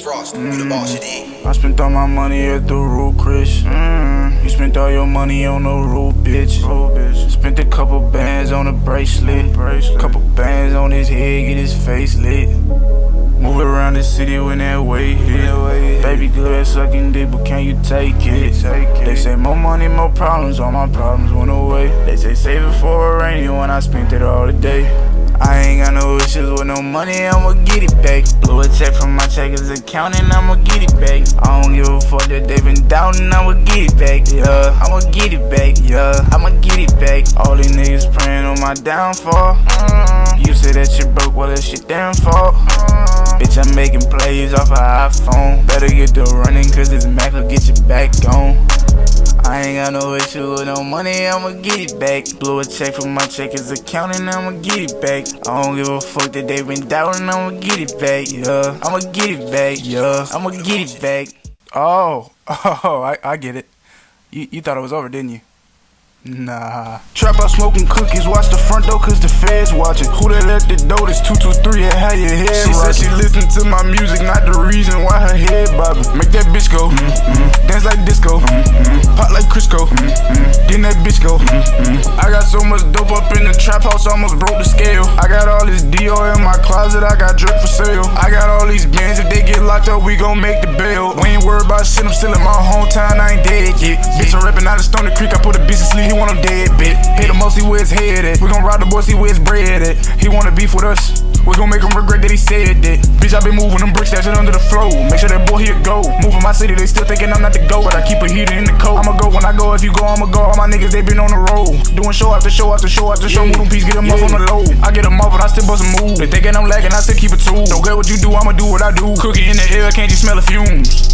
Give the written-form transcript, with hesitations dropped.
Frost, you the boss, you dig? I spent all my money at the roof, Chris. You spent all your money on the roof, bitch. Spent a couple bands on a bracelet. Couple bands on his head, get his face lit. Move around the city when that weight hit. Baby good at sucking dick, but can you take it? They say more money, more problems, all my problems went away. They say save it for a rainy one, I spent it all today. I ain't got no issues with no money, I'ma get it back. Blew a check from my checkers account and I'ma get it back. I don't give a fuck that they been doubting, I'ma get it back, yeah. I'ma get it back, yeah. I'ma get it back. All these niggas praying on my downfall. You say that shit broke, well that shit damn fault. Bitch, I'm making plays off an iPhone. Better get the running, cause this Mac will get your back on. I ain't got no issue with no money, I'ma get it back. Blew a check from my checkers account and I'ma get it back. I don't give a fuck that they been doubting, I'ma get it back, yeah. I'ma get it back, yeah. I'ma get it back. Oh, I get it. You thought it was over, didn't you? Nah. Trap out smoking cookies, watch the front door cause the feds watching. Who they let the door, this 223 and how your head She said she listen to my music, not the reason why her head bobbing. Make that bitch go, dance like disco, pop like Crisco, then that bitch go. I got so much dope up in the trap house, almost broke the scale. I got all this Dior in my closet, I got drip for sale. I got all these bands, if they get locked up, we gon' make the bail. We ain't worried about shit, I'm still in my hometown, I ain't dead yet. Bitch, I'm rapping out of Stony Creek, I put a bitch to sleep. He want him dead, bitch. Hit him up, see where his head at. We gon' rob the boy, see where his bread at. He wanna beef with us, we gon' make him regret that he said that. Bitch, I been moving them bricks, that shit under the floor. Make sure that boy here go. Moving my city, they still thinking I'm not the GOAT, but I keep a heater in the coat. I'ma go when I go, if you go, I'ma go. All my niggas, they been on the road, doing show after show after show after show. Move them piece, get them off on the low. I get them off, but I still bust a move. They thinking I'm lagging, I still keep it too. Don't care what you do, I'ma do what I do. Cookie in the air, can't you smell the fumes?